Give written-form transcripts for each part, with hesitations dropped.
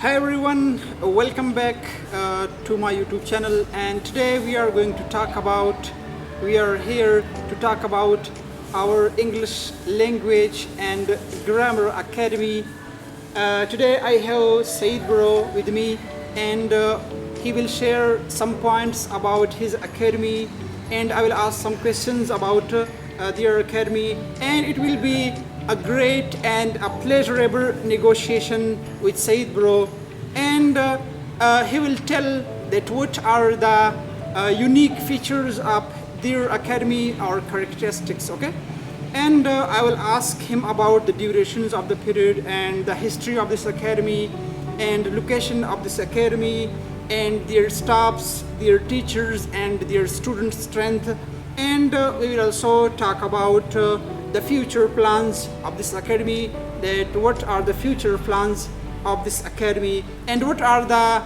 Hi everyone, welcome back to my YouTube channel, and today we are here to talk about our English language and grammar academy. Today I have Saeed bro with me, and he will share some points about his academy, and I will ask some questions about their academy, and it will be a great and a pleasurable negotiation with Saeed bro, and he will tell that what are the unique features of their academy or characteristics, okay? And I will ask him about the durations of the period and the history of this academy and location of this academy and their staffs, their teachers and their student strength, and we will also talk about the future plans of this academy, that what are the future plans of this academy and what are the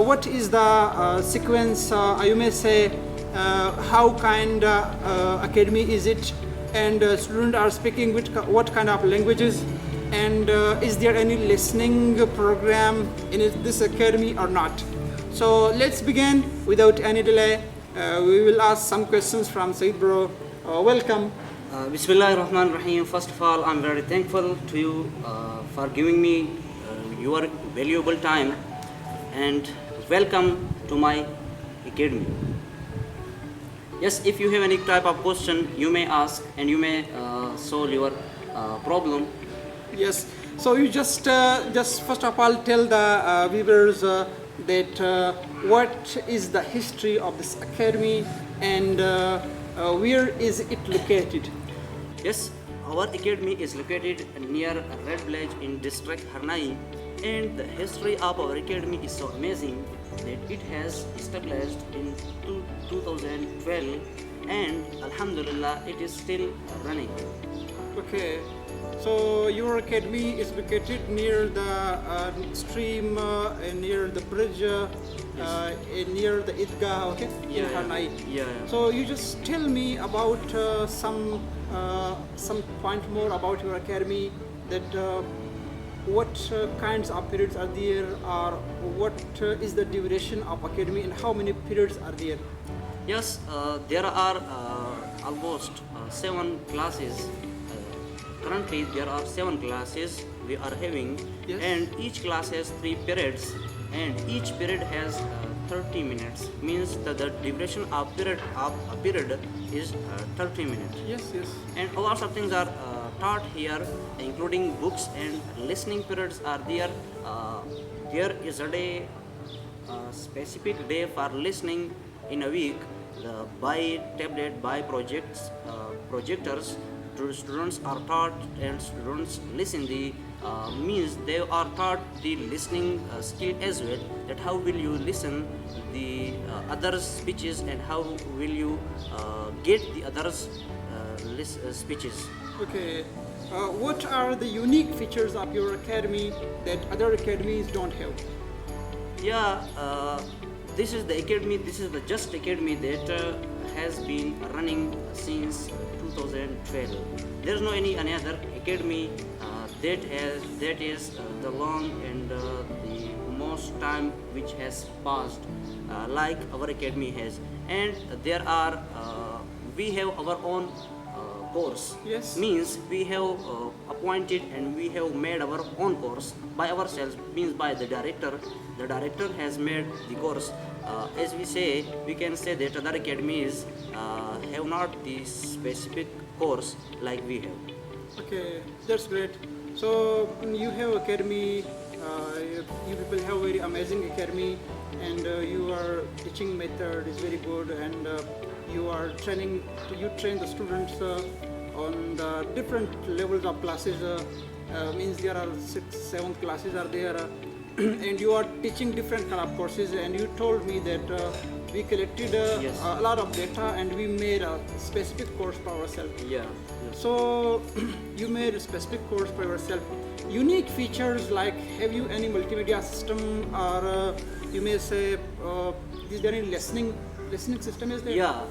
what is the sequence, you may say, how kind academy is it, and students are speaking what kind of languages, and is there any listening program in this academy or not. So let's begin without any delay. We will ask some questions from Saeed bro. Welcome. Bismillahirrahmanirrahim. First of all, I'm very thankful to you for giving me your valuable time, and welcome to my academy. Yes, if you have any type of question, you may ask and you may solve your problem. Yes. So you just first of all tell the viewers that what is the history of this academy and where is it located? Yes, our academy is located near Red Village in district Harnai, and the history of our academy is so amazing that it has established in 2012, and Alhamdulillah it is still running. Okay, so your academy is located near the stream, near the bridge, near the Idgah, okay, in Harnai. Yeah. So you just tell me about some point more about your academy, that what kinds of periods are there, or what is the duration of academy and how many periods are there? Yes, there are almost 7 classes. Currently, there are 7 classes we are having, Yes. and each class has 3 periods, and each period has 30 minutes. Means that the duration of a period is 30 minutes. Yes. And a lot of things are taught here, including books, and listening periods are there. There is a day, specific day for listening in a week, by tablet, by projectors. Students are taught and students listen the means they are taught the listening skill as well, that how will you listen the others speeches and how will you get the others speeches. Okay. What are the unique features of your academy that other academies don't have? Yeah, this is the academy. This is the just academy that has been running since 2012. There is no any other academy that is the long and the most time which has passed like our academy has. And there are we have our own course. Yes. Means we have appointed and we have made our own course by ourselves, means by the director. The director has made the course. As we say, we can say that other academies have not the specific course like we have. Okay, that's great. So you have academy, you people have very amazing academy, and your teaching method is very good, and you train the students on the different levels of classes. Means there are 7 classes are there, and you are teaching different kind of courses. And you told me that we collected Yes. a lot of data and we made a specific course for ourselves. Yeah. So you made a specific course for yourself. Unique features like, have you any multimedia system, or you may say, is there any listening system is there? Yeah,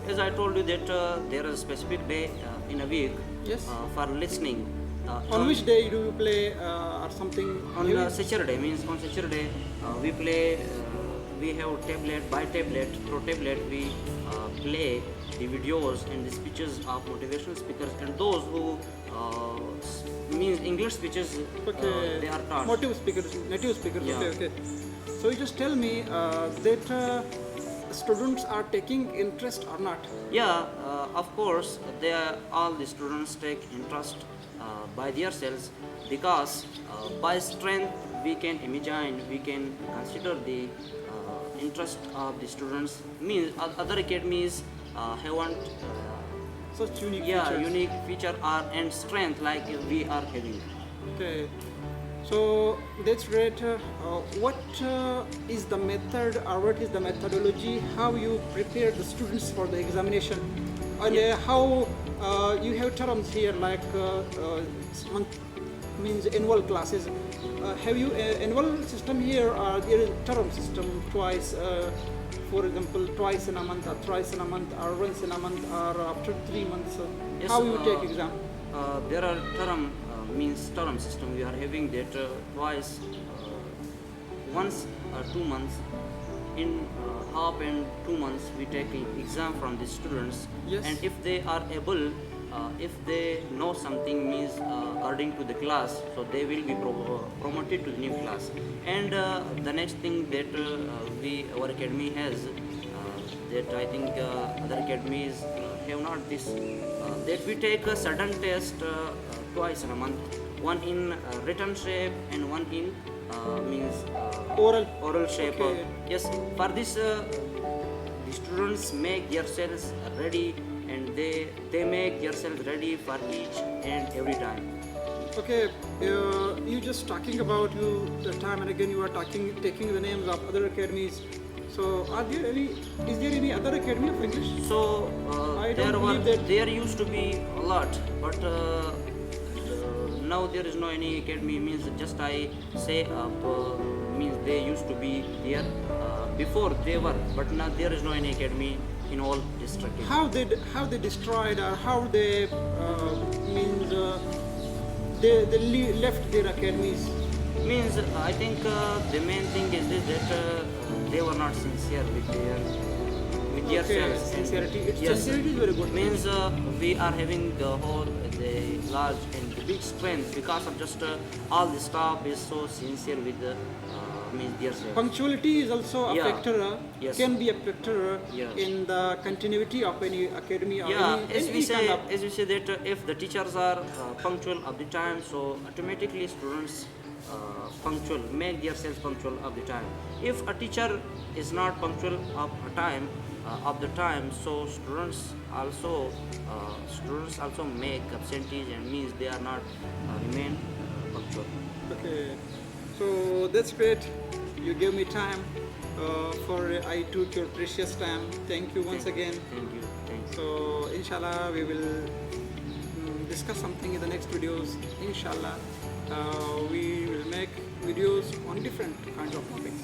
as I told you that there is a specific day in a week Yes. for listening, On which day do you play or something? on heavy? Saturday, means on Saturday we play. We have tablet by tablet. Through tablet we play the videos and the speeches of motivational speakers and those who means English speeches. Okay. They are taught. Native speakers. Yeah. Okay. So you just tell me that students are taking interest or not. Yeah, of course, all the students take interest by themselves because by strength we can imagine, we can consider the interest of the students. Means other academies haven't, Such unique yeah, features. unique feature or and strength like we are having. Okay. So that's great. What is the method or what is the methodology? How you prepare the students for the examination? And how you have terms here like month means annual classes. Have you annual system here or there is term system twice? For example, twice in a month or thrice in a month or once in a month or after 3 months. Yes, How you take exam? There are means term system. We are having that twice, once or 2 months. In half and 2 months, we take an exam from the students. Yes. And if they are able, if they know something means according to the class, so they will be promoted to the new class. And the next thing that our academy has, that I think other academies have not this, that we take a certain test twice in a month, one in written shape and one in means Oral. shape. Okay. Yes, for this the students make themselves ready and they make themselves ready for each and every time. Okay, you just talking about you the time and again you are taking the names of other academies. So is there any other academy of English? So I don't believe that- there used to be a lot, but now there is no any academy. Means just I say means they used to be there before they were, but now there is no any academy in all districts. How they destroyed or how they means they left their academies? Means I think the main thing is this that they were not sincere with Okay, themselves. sincerity. Yes. Sincerity is very good. Means we are having the large and the big strength because of just all the staff is so sincere with means themselves. Punctuality is also a Yeah. factor. Yes. Can be a factor Yes. in the continuity of any academy or Yeah, any kind of. as we say that if the teachers are punctual of the time, so automatically students punctual, make themselves punctual of the time. If a teacher is not punctual of a time, so students also make absentees and means they are not remain punctual. Okay, so that's great. You gave me time I took your precious time. Thank you once again. Thank you. Thanks. So inshallah we will discuss something in the next videos. Inshallah we will make videos on different kinds of topics.